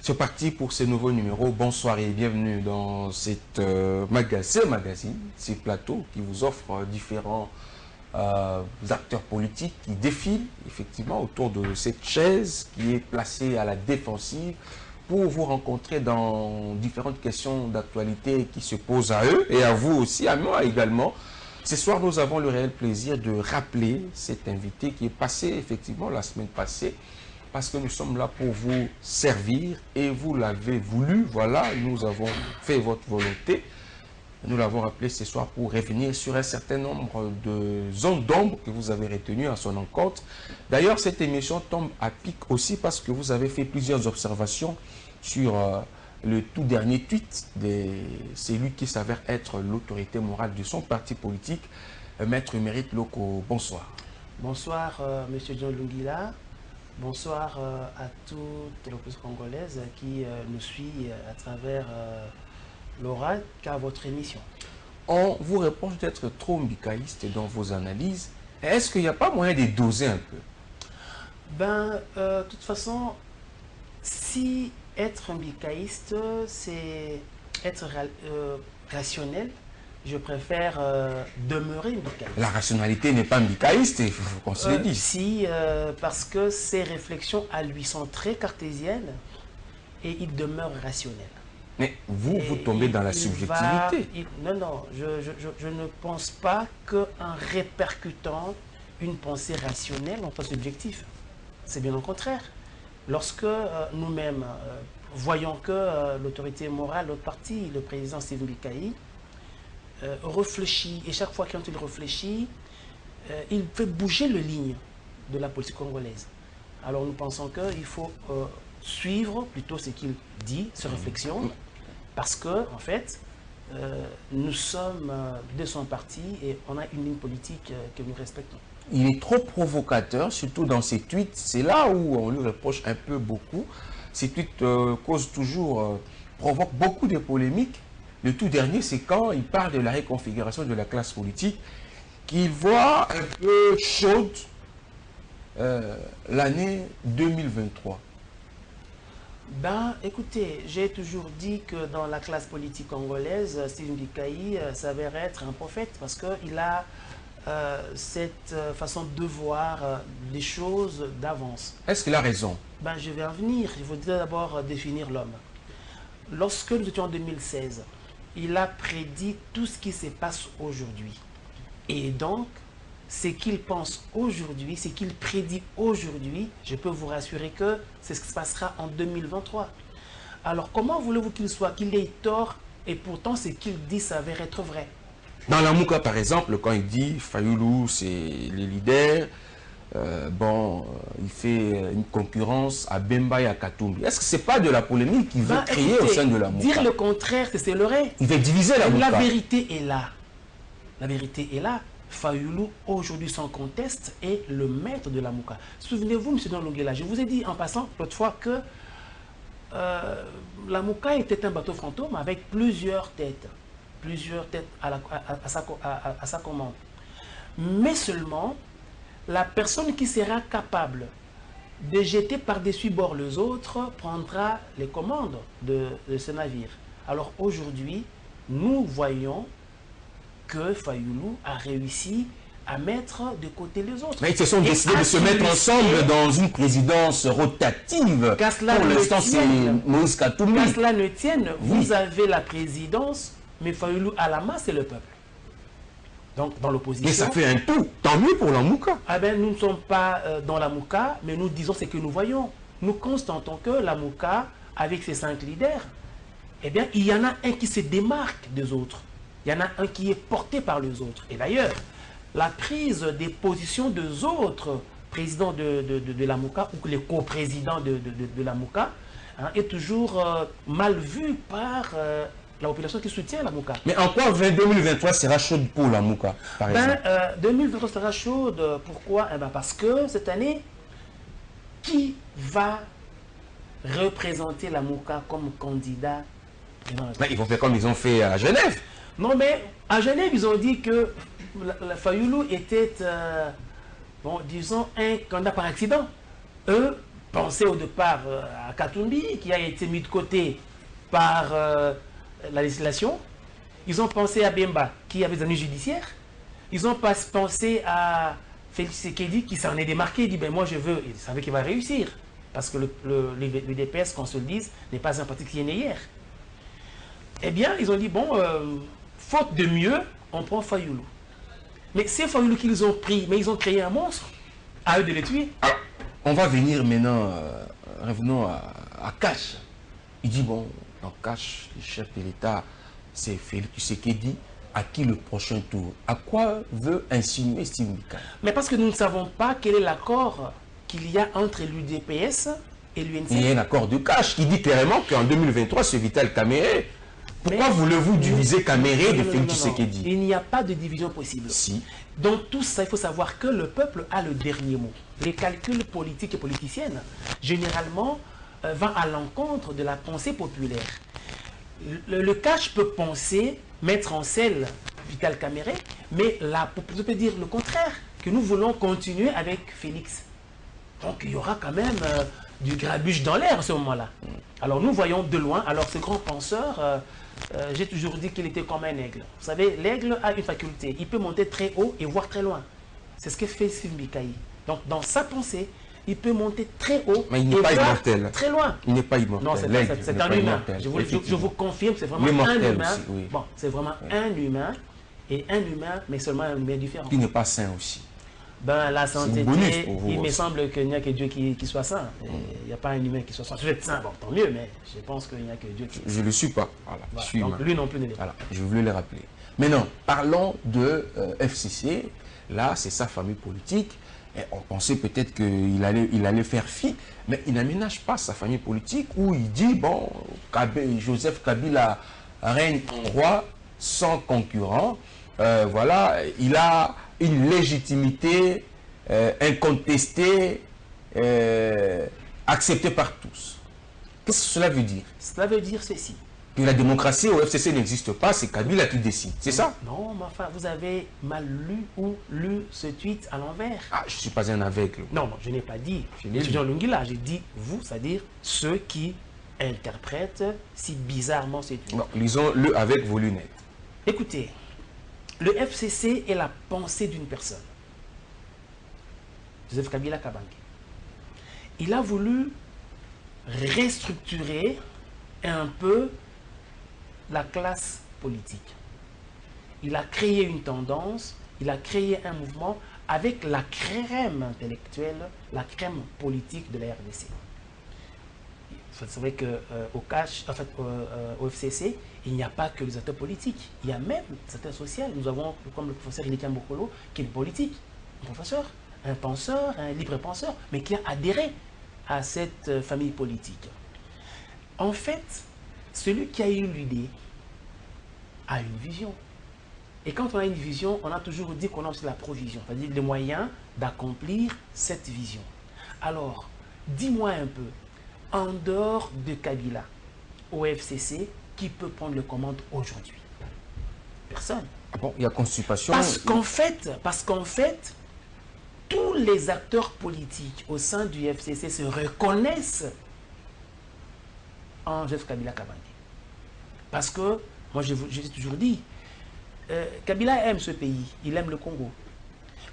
C'est parti pour ce nouveau numéro. Bonsoir et bienvenue dans cette magazine, ces plateaux qui vous offrent différents acteurs politiques qui défilent effectivement autour de cette chaise qui est placée à la défensive pour vous rencontrer dans différentes questions d'actualité qui se posent à eux et à vous aussi, à moi également. Ce soir, nous avons le réel plaisir de rappeler cet invité qui est passé effectivement la semaine passée, parce que nous sommes là pour vous servir et vous l'avez voulu. Voilà, nous avons fait votre volonté. Nous l'avons rappelé ce soir pour revenir sur un certain nombre de zones d'ombre que vous avez retenues à son encontre. D'ailleurs, cette émission tombe à pic aussi parce que vous avez fait plusieurs observations sur le tout dernier tweet de celui qui s'avère être l'autorité morale de son parti politique, Maître Mérite Loko. Bonsoir. Bonsoir, Monsieur John Lungila. Bonsoir à toute l'opposition congolaise qui nous suit à travers l'oral qu'à votre émission. On vous reproche d'être trop mbikaïste dans vos analyses. Est-ce qu'il n'y a pas moyen de doser un peu? De toute façon, si être mbikaïste, c'est être rationnel, je préfère demeurer mbikaïste. La rationalité n'est pas mbikaïste, il faut qu'on se le dise. Si, parce que ces réflexions à lui sont très cartésiennes et il demeure rationnel. Mais vous, vous tombez dans la subjectivité. Non, je ne pense pas qu'en répercutant une pensée rationnelle, on soit subjectif. C'est bien au contraire. Lorsque nous-mêmes voyons que l'autorité morale, notre parti, le président Stephen Bikayi, réfléchit, et chaque fois quand il réfléchit, il fait bouger les lignes de la politique congolaise. Alors nous pensons qu'il faut suivre plutôt ce qu'il dit, ses réflexions, parce que, en fait, nous sommes de son parti et on a une ligne politique que nous respectons. Il est trop provocateur, surtout dans ses tweets. C'est là où on lui reproche un peu beaucoup. Ces tweets provoquent beaucoup de polémiques. Le tout dernier, c'est quand il parle de la reconfiguration de la classe politique, qu'il voit un peu chaude l'année 2023. Écoutez, j'ai toujours dit que dans la classe politique congolaise, Stephen Bikayi s'avère être un prophète parce qu'il a cette façon de voir les choses d'avance. Est-ce qu'il a raison? Je vais en venir. Il faut d'abord définir l'homme. Lorsque nous étions en 2016, il a prédit tout ce qui se passe aujourd'hui. Et donc, ce qu'il pense aujourd'hui, ce qu'il prédit aujourd'hui, je peux vous rassurer que c'est ce qui se passera en 2023. Alors, comment voulez-vous qu'il ait tort et pourtant ce qu'il dit s'avère être vrai? Dans la Mouka, par exemple, quand il dit Fayoulou, c'est le leader, il fait une concurrence à Bemba et à Katumbi. Est-ce que ce n'est pas de la polémique qu'il veut créer au sein de la Mouka? Dire le contraire, c'est leurrer. Il veut diviser la Mouka. La vérité est là. La vérité est là. Fayoulou, aujourd'hui sans conteste, est le maître de la Mouka. Souvenez-vous, M. Donlongela, je vous ai dit en passant l'autre fois que la Mouka était un bateau fantôme avec plusieurs têtes à sa commande. Mais seulement, la personne qui sera capable de jeter par-dessus bord les autres prendra les commandes de ce navire. Alors aujourd'hui, nous voyons que Fayoulou a réussi à mettre de côté les autres. Mais ils se sont décidés de se mettre ensemble dans une présidence rotative. Pour l'instant, c'est Moïse Katumbi. Qu'à cela ne tienne, vous avez la présidence, mais Fayoulou à la main, c'est le peuple. Donc, dans l'opposition... Mais ça fait un tout. Tant mieux pour la Mouka. Nous ne sommes pas dans la Mouka, mais nous disons ce que nous voyons. Nous constatons que la Mouka, avec ses 5 leaders, il y en a un qui se démarque des autres. Il y en a un qui est porté par les autres. Et d'ailleurs, la prise des positions des autres présidents de la Mouka, ou les co-présidents de la Mouka, est toujours mal vue par la population qui soutient la Mouka. Mais en quoi 2023 sera chaude pour la Mouka, par exemple? 2023 sera chaude, pourquoi? Parce que cette année, qui va représenter la Mouka comme candidat? Ils vont faire comme ils ont fait à Genève. Non, mais à Genève, ils ont dit que Fayoulou était, disons, un candidat par accident. Eux, pensé au départ à Katumbi, qui a été mis de côté par la législation. Ils ont pensé à Bemba, qui avait des années judiciaires. Ils ont pas pensé à Félix Tshisekedi, qui s'en est démarqué. Il dit, ben moi je veux, il savait qu'il va réussir. Parce que le DPS, qu'on se le dise, n'est pas un parti qui est né hier. Eh bien, ils ont dit, bon, faute de mieux, on prend Fayoulou. Mais c'est Fayoulou qu'ils ont pris, mais ils ont créé un monstre. À eux de les tuer. Alors, on va venir maintenant, revenons à Cash. Il dit, bon, dans Cash, le chef de l'État, c'est Félix Tshisekedi. À qui le prochain tour? À quoi veut insinuer Steve Mika? Mais parce que nous ne savons pas quel est l'accord qu'il y a entre l'UDPS et l'UNC. Il y a un accord de Cash qui dit clairement qu'en 2023, c'est Vital Kamere. Pourquoi voulez-vous diviser Kamere de Félix Tshisekedi? Il n'y a pas de division possible. Si. Donc tout ça, il faut savoir que le peuple a le dernier mot. Les calculs politiques et politiciennes, généralement, vont à l'encontre de la pensée populaire. Le Cash peut penser, mettre en selle Vital Kamere, mais la population peut dire le contraire, que nous voulons continuer avec Félix. Donc il y aura quand même du grabuge dans l'air à ce moment-là. Alors nous voyons de loin, alors ce grand penseur, j'ai toujours dit qu'il était comme un aigle. Vous savez, l'aigle a une faculté, il peut monter très haut et voir très loin. C'est ce que fait Steve Mikaï. Donc dans sa pensée, il peut monter très haut mais il n'est pas immortel. Très loin. Il n'est pas immortel. Non, c'est un humain. Je vous confirme, c'est vraiment un humain. Aussi, oui. Bon, c'est vraiment un humain. Et un humain, mais seulement un humain différent. Qui n'est pas sain aussi. Ben, la sainteté, il me aussi. semble qu'il n'y a que Dieu qui soit saint. Il n'y a pas un humain qui soit saint. Je vais être saint, bon, tant mieux, mais je pense qu'il n'y a que Dieu qui est saint. Je ne le suis pas. Voilà, Voilà. je suis Donc, humain. lui non plus ne l'est pas. Voilà, je voulais le rappeler. Maintenant, parlons de FCC. Là, c'est sa famille politique. Et on pensait peut-être qu'il allait faire fi, mais il n'aménage pas sa famille politique où il dit, bon, Joseph Kabila règne en roi sans concurrent. Voilà, il a une légitimité incontestée, acceptée par tous. Qu'est-ce que cela veut dire? Cela veut dire ceci. Que la démocratie au FCC n'existe pas, c'est Kabila qui décide, c'est ça? Non, mais enfin, vous avez mal lu ou lu ce tweet à l'envers. Ah, je ne suis pas un aveugle. Non, je n'ai pas dit l'étudiant Lungila, j'ai dit vous, c'est-à-dire ceux qui interprètent si bizarrement ces tweets. Non, lisons-le avec vos lunettes. Écoutez, le FCC est la pensée d'une personne. Joseph Kabila Kabange. Il a voulu restructurer un peu la classe politique. Il a créé une tendance, il a créé un mouvement avec la crème intellectuelle, la crème politique de la RDC. C'est vrai qu'au FCC, il n'y a pas que les acteurs politiques, il y a même des acteurs sociaux. Nous avons, comme le professeur Ilikan Bokolo, qui est politique, un professeur, un penseur, un libre penseur, mais qui a adhéré à cette famille politique. En fait, celui qui a eu l'idée a une vision. Et quand on a une vision, on a toujours dit qu'on a aussi la provision, c'est-à-dire les moyens d'accomplir cette vision. Alors, dis-moi un peu, en dehors de Kabila, au FCC, qui peut prendre le commande aujourd'hui? Personne. Ah bon, il y a constipation. Parce qu'en fait, tous les acteurs politiques au sein du FCC se reconnaissent en Joseph Kabila Kabange. Parce que, moi j'ai toujours dit, Kabila aime ce pays, il aime le Congo.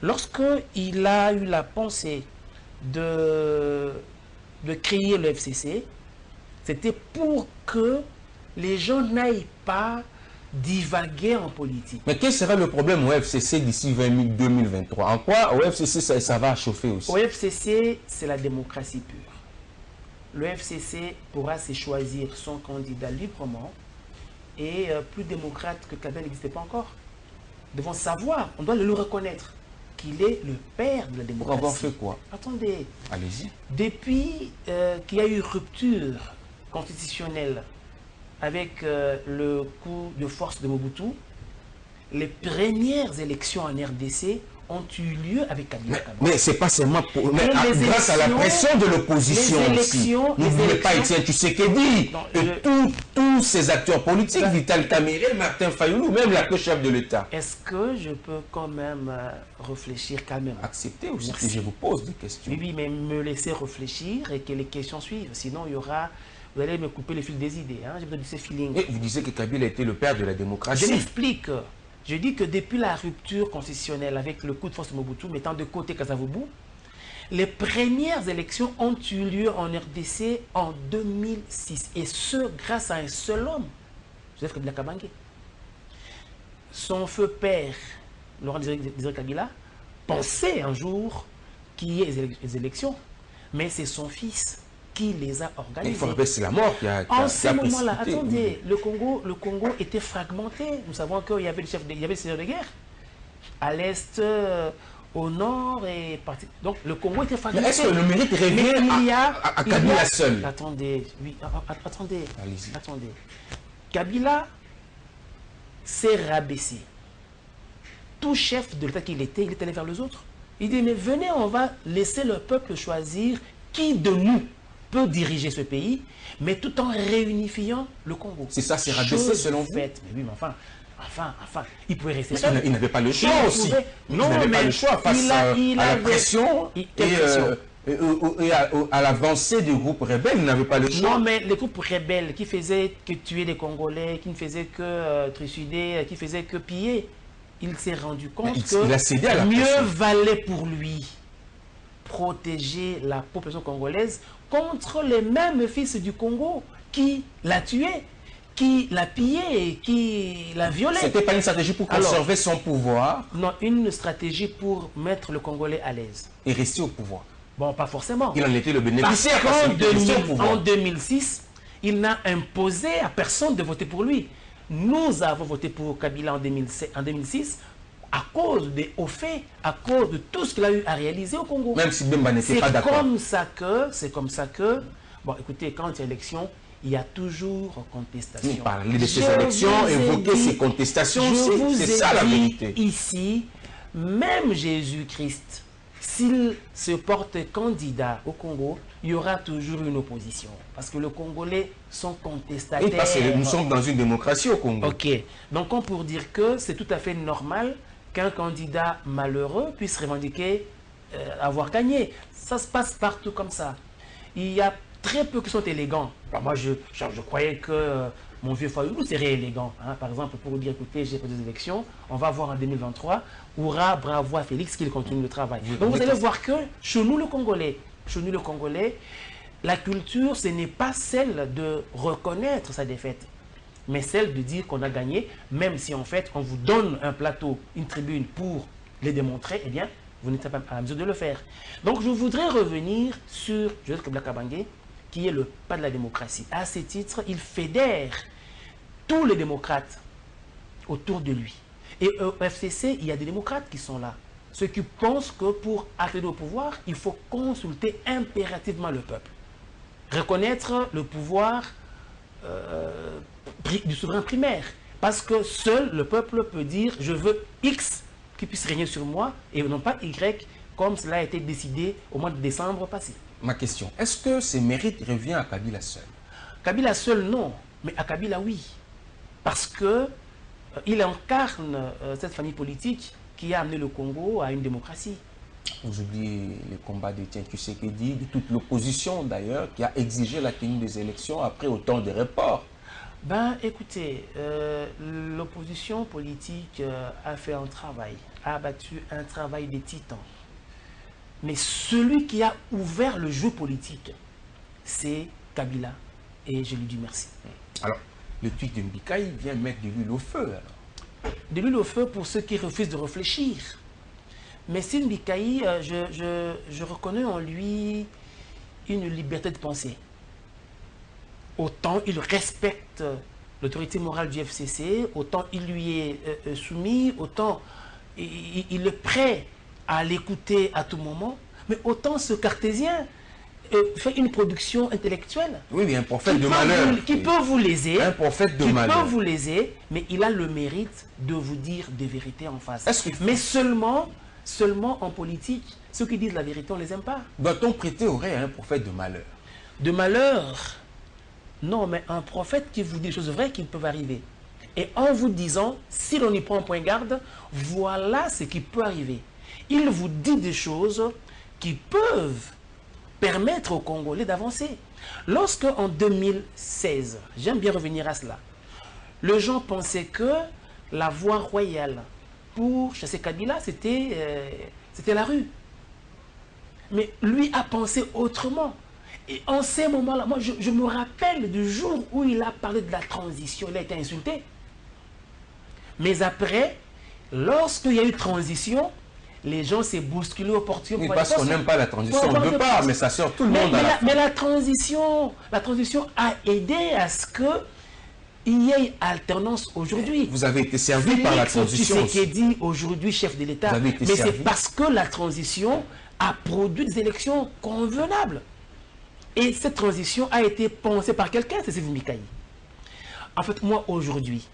Lorsqu'il a eu la pensée de créer le FCC, c'était pour que les gens n'aillent pas divaguer en politique. Mais quel sera le problème au FCC d'ici 2023? En quoi au FCC ça va chauffer aussi? Au FCC, c'est la démocratie pure. Le FCC pourra se choisir son candidat librement et plus démocrate que Kabila n'existait pas encore. Nous devons savoir, on doit le reconnaître, qu'il est le père de la démocratie. Pour avoir fait quoi? Attendez. Allez-y. Depuis qu'il y a eu rupture constitutionnelle avec le coup de force de Mobutu, les premières élections en RDC ont eu lieu avec Kabila. Mais c'est pas seulement pour, mais grâce à la pression de l'opposition aussi. N'oubliez pas Etienne Tshisekedi et tous ces acteurs politiques, Vital Kamerhe, Martin Fayoulou, même la chef de l'État. Est-ce que je peux quand même réfléchir calmement? Acceptez aussi que je vous pose des questions. Oui, mais me laisser réfléchir et que les questions suivent. Sinon, il y aura... Vous allez me couper le fil des idées. Hein? J'ai besoin de ces feelings. Et vous disiez que Kabila était le père de la démocratie. Je m'explique. Je dis que depuis la rupture constitutionnelle avec le coup de force de Mobutu, mettant de côté Kasavubu, les premières élections ont eu lieu en RDC en 2006. Et ce, grâce à un seul homme, Joseph Kabila Kabange. Son feu père, Laurent Désiré Kabila, pensait un jour qu'il y ait des élections. Mais c'est son fils qui les a organisés. Il faut rappeler que c'est la mort qui a En ce moment-là, précipité. attendez, le Congo était fragmenté. Nous savons qu'il y avait il y avait le seigneur de guerre. À l'est, au nord et parti. Donc le Congo était fragmenté. Est-ce que le mérite revient à Kabila seul? Attendez, oui, attendez. Allez-y. Attendez. Kabila s'est rabaissé. Tout chef de l'État qu'il était, il est allé vers les autres. Il dit, mais venez, on va laisser le peuple choisir qui de nous peut diriger ce pays, mais tout en réunifiant le Congo. C'est ça, c'est rabaissé selon vous? Mais oui, mais enfin, il pouvait rester Mais seul. il n'avait pas le choix aussi. Non, il n'avait pas mais le choix face à la pression et à l'avancée du groupe rebelle. Il n'avait pas le choix. Non, mais les groupes rebelles qui faisaient que tuer des Congolais, qui ne faisaient que trucider, qui faisaient que piller, il s'est rendu compte il a cédé à la mieux pression. valait pour lui protéger la population congolaise contre les mêmes fils du Congo qui l'a tué, qui l'a pillé et qui l'a violé. C'était pas une stratégie pour conserver son pouvoir? Non, une stratégie pour mettre le Congolais à l'aise. Et rester au pouvoir. Bon, pas forcément. Il en était le bénéficiaire. Parce qu'en 2006, il n'a imposé à personne de voter pour lui. Nous avons voté pour Kabila en 2006 à cause des hauts faits, à cause de tout ce qu'il a eu à réaliser au Congo. Même si Bemba n'était pas d'accord. C'est comme ça que, bon, écoutez, quand il y a élection, il y a toujours contestation. Vous parlez de ces élections, évoquez ces contestations aussi, c'est ça la vérité. Ici, même Jésus-Christ, s'il se porte candidat au Congo, il y aura toujours une opposition. Parce que les Congolais sont contestataires. Et parce que nous sommes dans une démocratie au Congo. Ok. Donc on peut dire que c'est tout à fait normal qu'un candidat malheureux puisse revendiquer avoir gagné. Ça se passe partout comme ça. Il y a très peu qui sont élégants. Alors moi, je croyais que mon vieux Fayoulou serait élégant. Hein. Par exemple, pour dire, écoutez, j'ai fait des élections, on va voir en 2023, hurrah, bravo à Félix qu'il continue le travail. Donc vous allez voir que chez nous, le Congolais, la culture, ce n'est pas celle de reconnaître sa défaite, mais celle de dire qu'on a gagné, même si en fait, on vous donne un plateau, une tribune pour les démontrer, eh bien, vous n'êtes pas à la mesure de le faire. Donc je voudrais revenir sur Joseph Kabila Kabange, qui est le pas de la démocratie. À ce titre, il fédère tous les démocrates autour de lui. Et au FCC, il y a des démocrates qui sont là. Ceux qui pensent que pour accéder au pouvoir, il faut consulter impérativement le peuple. Reconnaître le pouvoir du souverain primaire. Parce que seul le peuple peut dire « je veux X qui puisse régner sur moi » et non pas Y comme cela a été décidé au mois de décembre passé. Ma question, est-ce que ces mérites reviennent à Kabila seul? Kabila seul, non. Mais à Kabila, oui. Parce que il incarne cette famille politique qui a amené le Congo à une démocratie. Vous oubliez les combats d'Etienne Tshisekedi, de toute l'opposition d'ailleurs, qui a exigé la tenue des élections après autant de reports. Ben, écoutez, l'opposition politique a fait un travail, a abattu un travail des titans. Mais celui qui a ouvert le jeu politique, c'est Kabila. Et je lui dis merci. Alors, le tweet de Mbikaï vient mettre de l'huile au feu. Alors. De l'huile au feu pour ceux qui refusent de réfléchir. Mais si Mbikaï, je reconnais en lui une liberté de penser. Autant il respecte l'autorité morale du FCC, autant il lui est soumis, autant il est prêt à l'écouter à tout moment, mais autant ce cartésien fait une production intellectuelle. Oui, mais un prophète de malheur. Qui peut vous léser. Un prophète de malheur. Qui peut vous léser, mais il a le mérite de vous dire des vérités en face. Mais seulement Seulement en politique, ceux qui disent la vérité, on ne les aime pas. Doit-on prêter oreille à un prophète de malheur? De malheur, non, mais un prophète qui vous dit des choses vraies qui peuvent arriver. Et en vous disant, si l'on y prend point garde, voilà ce qui peut arriver. Il vous dit des choses qui peuvent permettre aux Congolais d'avancer. Lorsque en 2016, j'aime bien revenir à cela, les gens pensaient que la voie royale pour chasser Kabila, c'était la rue. Mais lui a pensé autrement. Et en ces moments-là, moi je me rappelle du jour où il a parlé de la transition, il a été insulté. Mais après, lorsqu'il y a eu transition, les gens s'est bousculés au portillon. Oui, parce qu'on n'aime pas la transition, on ne veut pas, mais ça sort tout le monde à la fin. Mais la transition a aidé à ce qu'il y ait alternance aujourd'hui. Vous avez été servi par la transition. C'est ce qui est dit aujourd'hui, chef de l'État. Mais c'est parce que la transition a produit des élections convenables. Et cette transition a été pensée par quelqu'un, c'est Sylvie Mikaï. En fait, moi, aujourd'hui,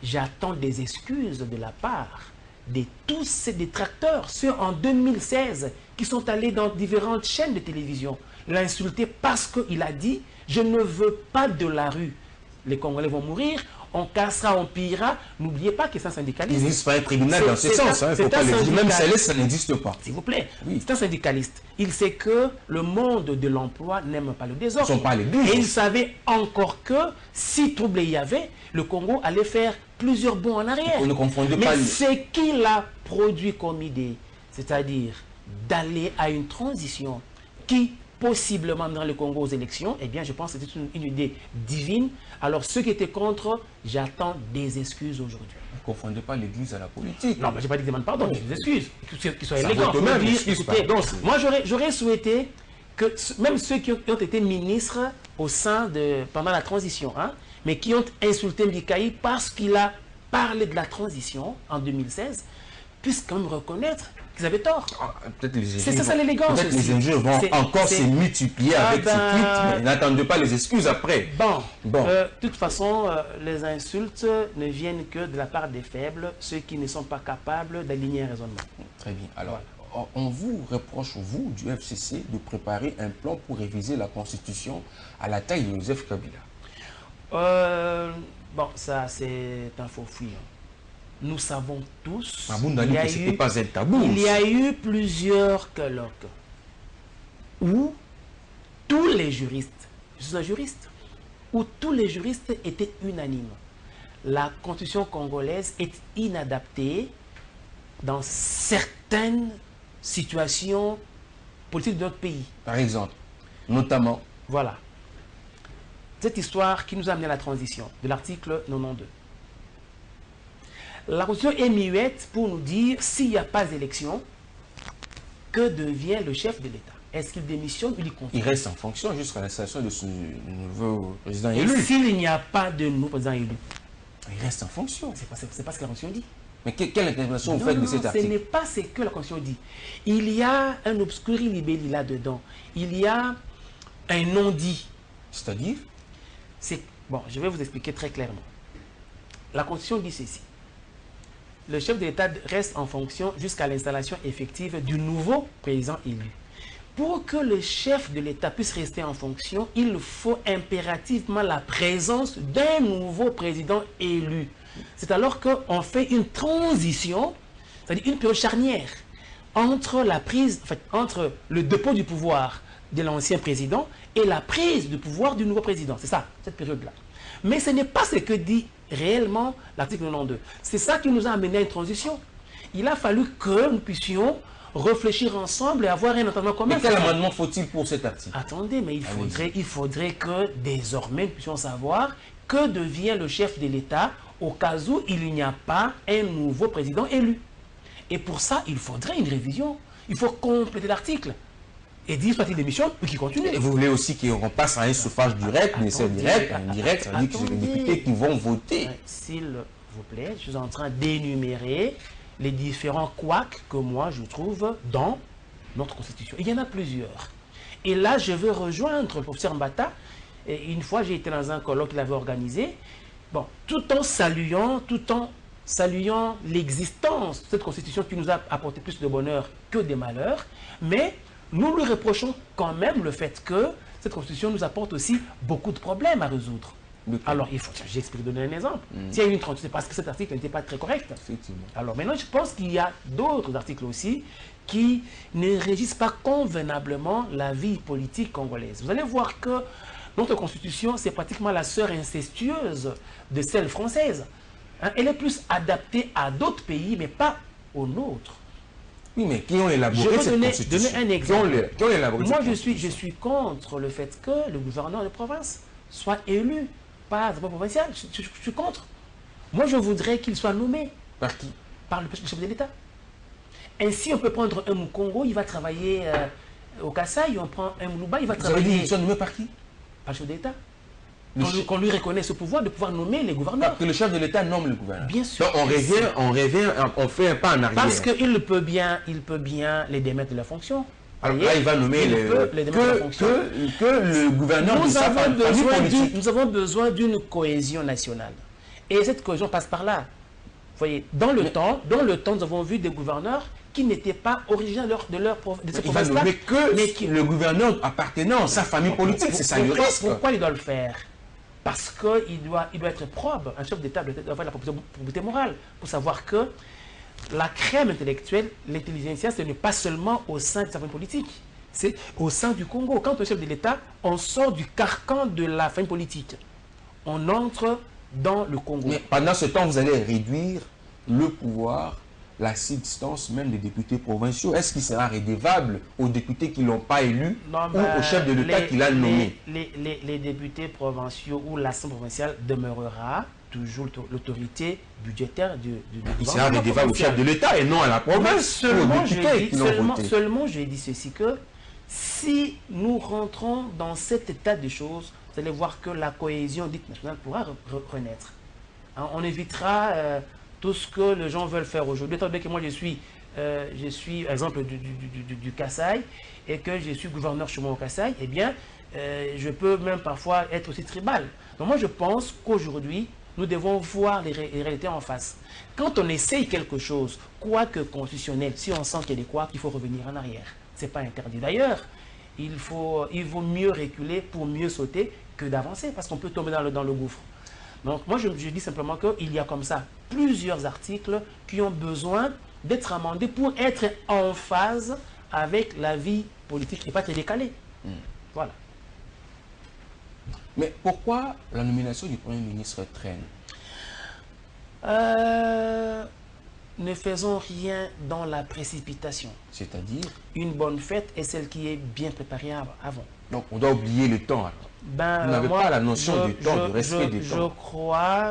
j'attends des excuses de la part de tous ces détracteurs, ceux en 2016 qui sont allés dans différentes chaînes de télévision, l'insulter parce qu'il a dit « Je ne veux pas de la rue. Les Congolais vont mourir, on cassera, on pillera. » N'oubliez pas que c'est un syndicaliste. Il n'existe pas un tribunal dans ce sens. Il faut pas le dire. Même celle-là, ça n'existe pas. S'il vous plaît. Oui. C'est un syndicaliste. Il sait que le monde de l'emploi n'aime pas le désordre. Ils sont pas les bus. Et il savait encore que si trouble il y avait, le Congo allait faire plusieurs bonds en arrière. Ne confondez pas. Mais ce qu'il a produit comme idée, c'est-à-dire d'aller à une transition qui possiblement dans le Congo aux élections, eh bien je pense que c'était une idée divine. Alors ceux qui étaient contre, j'attends des excuses aujourd'hui. Ne confondez pas l'église à la politique. Non, mais je n'ai pas dit qu'ils demandent pardon, des excuses. Qu'ils soient élégants. Moi j'aurais souhaité que même ceux qui ont été ministres pendant la transition, hein, mais qui ont insulté Mikaï parce qu'il a parlé de la transition en 2016, puissent quand même reconnaître qu'ils avaient tort. C'est ça l'élégance. Peut-être les injures vont encore se multiplier avec ce tweet, mais n'attendez pas les excuses après. Bon. De toute façon, les insultes ne viennent que de la part des faibles, ceux qui ne sont pas capables d'aligner un raisonnement. Très bien. Alors, on vous reproche, vous, du FCC, de préparer un plan pour réviser la Constitution à la taille de Joseph Kabila. Bon, ça, c'est un faux fouillis. Nous savons tous il y a eu plusieurs colloques où tous les juristes, je suis un juriste, où tous les juristes étaient unanimes. La constitution congolaise est inadaptée dans certaines situations politiques de notre pays. Par exemple, notamment. Voilà. Cette histoire qui nous a amené à la transition de l'article 92. La Constitution est muette pour nous dire s'il n'y a pas d'élection, que devient le chef de l'État? Est-ce qu'il démissionne ou il continue? Il reste en fonction jusqu'à l'installation de ce nouveau président élu. Et s'il n'y a pas de nouveau président élu? Il reste en fonction. C'est pas ce que la Constitution dit. Mais quelle interprétation vous faites de cet article? Ce n'est pas ce que la Constitution dit. Il y a un obscuri libelli là-dedans. Il y a un non-dit. C'est-à-dire? Bon, je vais vous expliquer très clairement. La Constitution dit ceci. Le chef de l'État reste en fonction jusqu'à l'installation effective du nouveau président élu. Pour que le chef de l'État puisse rester en fonction, il faut impérativement la présence d'un nouveau président élu. C'est alors qu'on fait une transition, c'est-à-dire une période charnière, entre entre le dépôt du pouvoir de l'ancien président et la prise du pouvoir du nouveau président. C'est ça, cette période-là. Mais ce n'est pas ce que dit réellement l'article 92. C'est ça qui nous a amené à une transition. Il a fallu que nous puissions réfléchir ensemble et avoir un entendement commun. Mais quel amendement faut-il pour cet article? Attendez, mais il faudrait que désormais nous puissions savoir que devient le chef de l'État au cas où il n'y a pas un nouveau président élu. Et pour ça, il faudrait une révision. Il faut compléter l'article. Et dire soit il démissionne ou qu'il continue. Et vous voulez aussi qu'on passe à un suffrage direct, mais c'est direct, indirect, ça veut dire que c'est les députés qui vont voter. S'il vous plaît, je suis en train d'énumérer les différents couacs que moi je trouve dans notre Constitution. Il y en a plusieurs. Et là, je veux rejoindre le professeur Mbata. Et une fois, j'ai été dans un colloque qu'il avait organisé. Bon, tout en saluant, tout en saluant l'existence de cette constitution qui nous a apporté plus de bonheur que de malheur, mais nous lui reprochons quand même le fait que cette constitution nous apporte aussi beaucoup de problèmes à résoudre. Alors, il faut, j'explique, donner un exemple. S'il y a une 38, c'est parce que cet article n'était pas très correct. Alors maintenant, je pense qu'il y a d'autres articles aussi qui ne régissent pas convenablement la vie politique congolaise. Vous allez voir que notre constitution, c'est pratiquement la sœur incestueuse de celle française. Hein, elle est plus adaptée à d'autres pays, mais pas aux nôtres. Oui, mais qui ont élaboré cette constitution? Je vais donner un exemple. Qui ont élaboré Moi, je suis contre le fait que le gouverneur de province soit élu par le provincial. Je suis contre. Moi, je voudrais qu'il soit nommé. Par qui? Par le chef de l'État. Ainsi, on peut prendre un Mukongo, il va travailler au Kassai, on prend un Moulouba, il va travailler... Vous avez dit qu'il soit nommé par qui? Par le chef de l'État. Qu'on lui reconnaît ce pouvoir de pouvoir nommer les gouverneurs. Que le chef de l'État nomme le gouverneur. Bien sûr. Donc on fait un pas en arrière. Parce qu'il peut bien les démettre de la fonction. Alors là, il va nommer que le gouverneur de sa famille politique. Nous avons besoin d'une cohésion nationale. Et cette cohésion passe par là. Vous voyez, dans le temps, nous avons vu des gouverneurs qui n'étaient pas originaires de ce province-là. Il va nommer que le gouverneur appartenant à sa famille politique, c'est ça le risque. Pourquoi il doit le faire? Parce qu'il doit être probe. Un chef d'État doit avoir la probité morale pour savoir que la crème intellectuelle, l'intelligentsia, ce n'est pas seulement au sein de sa famille politique, c'est au sein du Congo. Quand on est chef de l'État, on sort du carcan de la famille politique. On entre dans le Congo. Mais pendant ce temps, vous allez réduire le pouvoir, la substance même des députés provinciaux. Est-ce qu'il sera rédévable aux députés qui ne l'ont pas élu ou au chef de l'État qui l'a nommé? Les députés provinciaux ou l'Assemblée provinciale demeurera toujours l'autorité budgétaire du gouvernement. Il sera rédévable au chef de l'État et non à la province. Seulement, je dis ceci, que si nous rentrons dans cet état de choses, vous allez voir que la cohésion dite nationale pourra renaître. Hein, on évitera tout ce que les gens veulent faire aujourd'hui. Étant donné que moi je suis par exemple du Kassai et que je suis gouverneur chez moi au Kassai, eh bien, je peux même parfois être aussi tribal. Donc moi je pense qu'aujourd'hui, nous devons voir les réalités en face. Quand on essaye quelque chose, quoique constitutionnel, si on sent qu'il y a des couacs, il faut revenir en arrière. Ce n'est pas interdit. D'ailleurs, il vaut mieux reculer pour mieux sauter que d'avancer, parce qu'on peut tomber dans le gouffre. Donc moi je dis simplement qu'il y a comme ça plusieurs articles qui ont besoin d'être amendés pour être en phase avec la vie politique et pas très décalée. Voilà. Mais pourquoi la nomination du Premier ministre traîne? Ne faisons rien dans la précipitation. C'est-à-dire? Une bonne fête est celle qui est bien préparée avant. Donc on doit oublier le temps alors. Vous n'avez pas la notion du temps, du respect du temps. Je crois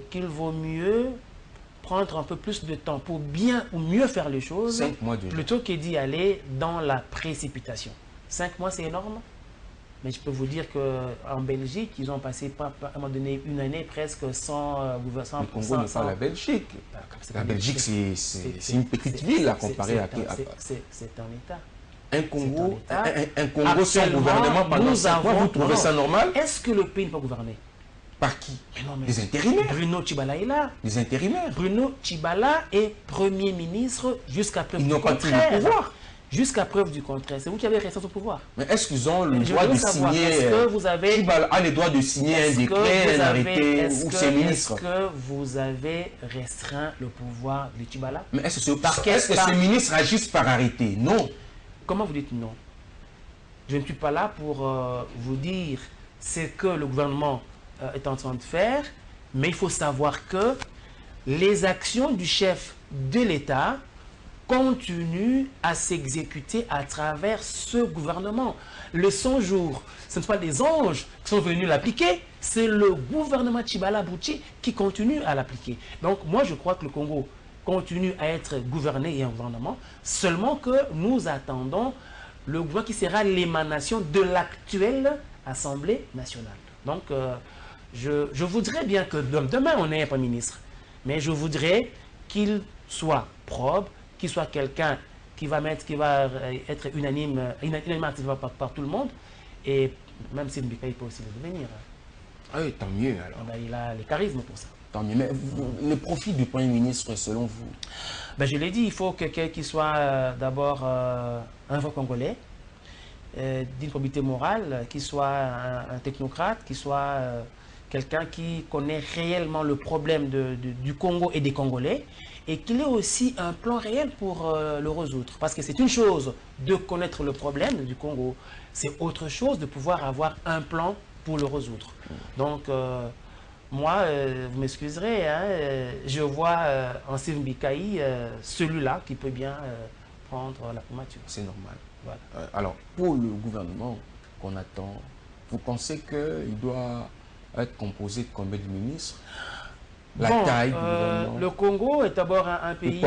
qu'il vaut mieux prendre un peu plus de temps pour bien ou mieux faire les choses 5 mois de plutôt que d'y aller dans la précipitation. 5 mois, c'est énorme. Mais je peux vous dire qu'en Belgique, ils ont passé à un moment donné une année presque sans gouvernement. Le Congo n'est pas la Belgique. La Belgique, c'est une petite ville à comparer à... C'est un État. Un Congo sans gouvernement pendant 5 mois, vous trouvez ça normal? Est-ce que le pays n'est pas gouverné? Par qui? Mais des intérimaires. Bruno Tshibala est là. Des intérimaires. Bruno Tshibala est Premier ministre jusqu'à preuve du contraire. Ils n'ont pas tout le pouvoir. Jusqu'à preuve du contraire. C'est vous qui avez resté au pouvoir. Mais est-ce qu'ils ont le droit de signer... Est-ce que vous avez... Tshibala a le droit de signer un décret, un arrêté ou ses ministres? Est-ce que vous avez restreint le pouvoir de Tshibala? Mais est-ce que ces ministres agissent par arrêté? Non. Comment vous dites non? Je ne suis pas là pour vous dire ce que le gouvernement est en train de faire, mais il faut savoir que les actions du chef de l'État continuent à s'exécuter à travers ce gouvernement. Le 100 jours, ce ne sont pas des anges qui sont venus l'appliquer, c'est le gouvernement Tshibala Bouchi qui continue à l'appliquer. Donc moi je crois que le Congo continue à être gouverné et un gouvernement, seulement que nous attendons le gouvernement qui sera l'émanation de l'actuelle Assemblée nationale. Donc je voudrais bien que demain on ait un Premier ministre, mais je voudrais qu'il soit probe, qu'il soit quelqu'un qui va être unanime par tout le monde, et même si Mbika peut aussi le devenir. Ah oui, tant mieux alors. Il a les charismes pour ça. Tant mieux. Mais le profil du Premier ministre, selon vous? Ben, je l'ai dit, il faut quelqu'un qui soit d'abord un vrai Congolais, d'une probité morale, qui soit un technocrate, qui soit quelqu'un qui connaît réellement le problème du Congo et des Congolais, et qu'il ait aussi un plan réel pour le résoudre. Parce que c'est une chose de connaître le problème du Congo, c'est autre chose de pouvoir avoir un plan pour le résoudre. Donc, moi, vous m'excuserez, hein, je vois en Steve Mbikaï celui-là qui peut bien prendre la primature. C'est normal. Voilà. Alors, pour le gouvernement qu'on attend, vous pensez qu'il doit être composé de combien de ministres? La taille du gouvernement? Le Congo est d'abord un pays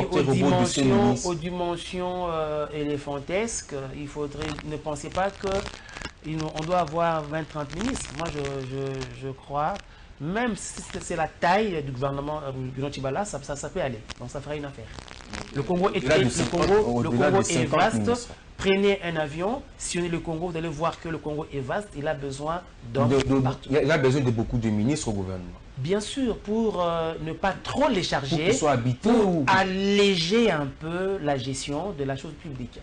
aux dimensions éléphantesques. Il faudrait, ne pensez pas qu'on doit avoir 20-30 ministres. Moi, je crois, même si c'est la taille du gouvernement du Chibala, ça peut aller. Donc ça fera une affaire. Le Congo est vaste. Prenez un avion, sillonnez le Congo, vous allez voir que le Congo est vaste. Il a besoin d'hommes partout. Il a besoin de beaucoup de ministres au gouvernement. Bien sûr, pour ne pas trop les charger, pour qu'ils soient habités, pour alléger un peu la gestion de la chose publique.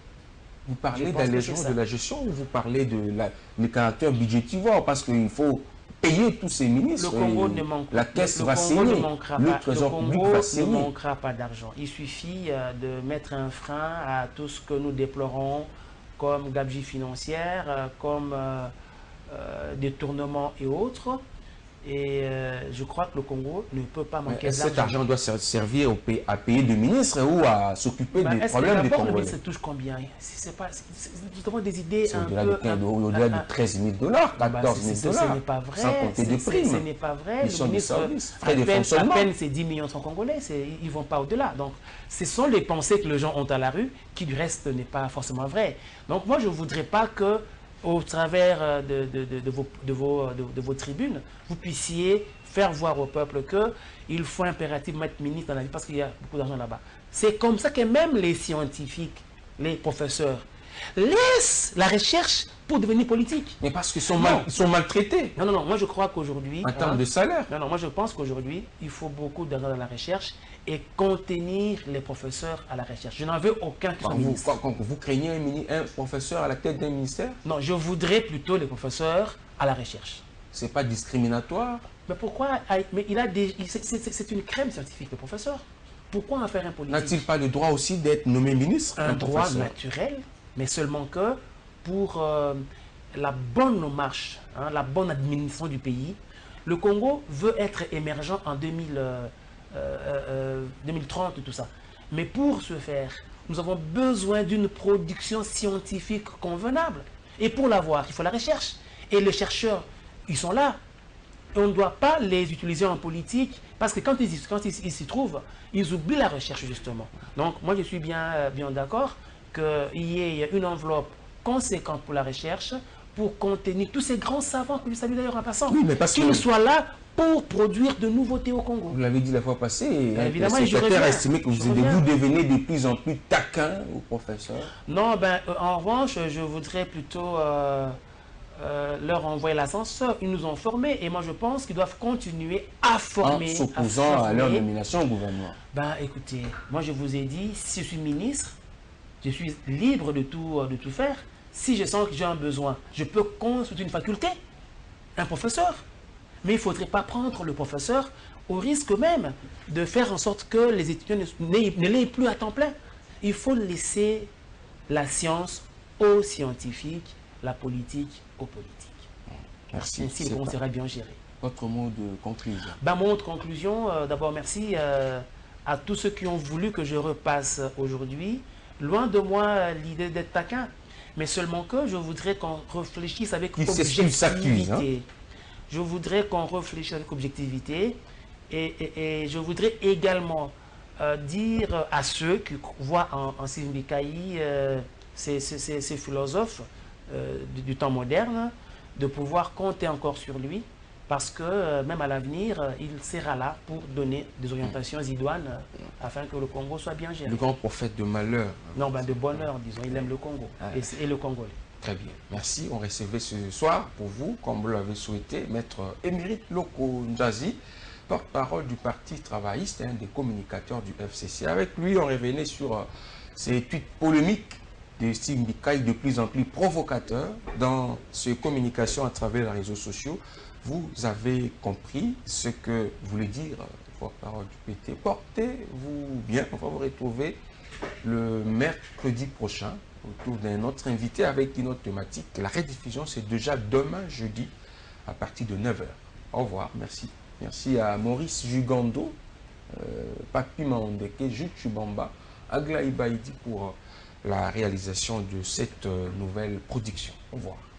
Vous parlez d'allègement de la gestion ou vous parlez de le caractère budgétivore? Parce qu'il faut payer tous ces ministres. Le Congo ne manque pas. La caisse va saigner. Le trésor public va saigner. Ne manquera pas d'argent. Il suffit de mettre un frein à tout ce que nous déplorons comme gabegie financière, comme détournement et autres. Et je crois que le Congo ne peut pas manquer d'argent. Cet argent doit servir à payer des ministres ou à s'occuper des problèmes des Congolais. Le ministre touche combien? C'est justement des idées un peu... Au-delà de 13 000 $, 14 000 $. Ce n'est pas vrai. Sans compter des primes. Ce n'est pas vrai. Le ministre, à peine c'est 10 millions de francs congolais. Ils ne vont pas au-delà. Donc, ce sont les pensées que les gens ont à la rue qui, du reste, n'est pas forcément vrai. Donc, moi, je ne voudrais pas que au travers de vos tribunes, vous puissiez faire voir au peuple qu'il faut impérativement être ministre dans la vie parce qu'il y a beaucoup d'argent là-bas. C'est comme ça que même les scientifiques, les professeurs, laissent la recherche pour devenir politique. Mais parce qu'ils sont maltraités. Non, moi je crois qu'aujourd'hui... En termes de salaire. Non, moi je pense qu'aujourd'hui, il faut beaucoup d'argent dans la recherche et contenir les professeurs à la recherche. Je n'en veux aucun qui soit ministre. Vous craignez un professeur à la tête d'un ministère? Non, je voudrais plutôt les professeurs à la recherche. C'est pas discriminatoire? Mais pourquoi? Mais c'est une crème scientifique, le professeur. Pourquoi en faire un politique? N'a-t-il pas le droit aussi d'être nommé ministre? Un droit naturel, mais seulement que pour la bonne marche, hein, la bonne administration du pays, le Congo veut être émergent en 2030 et tout ça. Mais pour ce faire, nous avons besoin d'une production scientifique convenable. Et pour l'avoir, il faut la recherche. Et les chercheurs, ils sont là. Et on ne doit pas les utiliser en politique parce que quand ils s'y trouvent, ils oublient la recherche justement. Donc moi je suis bien d'accord qu'il y ait une enveloppe conséquente pour la recherche pour contenir tous ces grands savants que je salue d'ailleurs en passant, oui, qu'ils soient là pour produire de nouveautés au Congo. Vous l'avez dit la fois passée, évidemment, le secrétaire a estimé que vous devenez de plus en plus taquin aux professeurs. Non, en revanche, je voudrais plutôt leur envoyer l'ascenseur. Ils nous ont formés et moi je pense qu'ils doivent continuer à former. En s'opposant à leur nomination au gouvernement. Écoutez, moi je vous ai dit, si je suis ministre, je suis libre de tout faire. Si je sens que j'ai un besoin, je peux consulter une faculté, un professeur. Mais il ne faudrait pas prendre le professeur au risque même de faire en sorte que les étudiants ne l'aient plus à temps plein. Il faut laisser la science aux scientifiques, la politique aux politiques. Merci. Ainsi, on sera bien géré. Votre mot de conclusion? Mon mot de conclusion, d'abord merci à tous ceux qui ont voulu que je repasse aujourd'hui. Loin de moi l'idée d'être taquin, mais seulement que je voudrais qu'on réfléchisse avec objectivité. Je voudrais qu'on réfléchisse avec objectivité et je voudrais également dire à ceux qui voient en Steve Mbikaï ces philosophes du temps moderne de pouvoir compter encore sur lui parce que même à l'avenir, il sera là pour donner des orientations idoines afin que le Congo soit bien géré. Le grand prophète de malheur. Non, de bonheur, disons. Il aime le Congo et le Congolais. Très bien, merci. On recevait ce soir pour vous, comme vous l'avez souhaité, Maître Émérite Loko Ndjazi, porte-parole du Parti travailliste, un des communicateurs du FCC. Avec lui, on revenait sur ces tweets polémiques de Simbikaï de plus en plus provocateurs dans ces communications à travers les réseaux sociaux. Vous avez compris ce que voulait dire porte-parole du PT. Portez-vous bien, on va vous retrouver le mercredi prochain autour d'un autre invité avec une autre thématique. La rediffusion, c'est déjà demain jeudi à partir de 9 h. Au revoir, merci. Merci à Maurice Jugando, Papi Maondeke, Jules Chubamba, Aglaï Baïdi pour la réalisation de cette nouvelle production. Au revoir.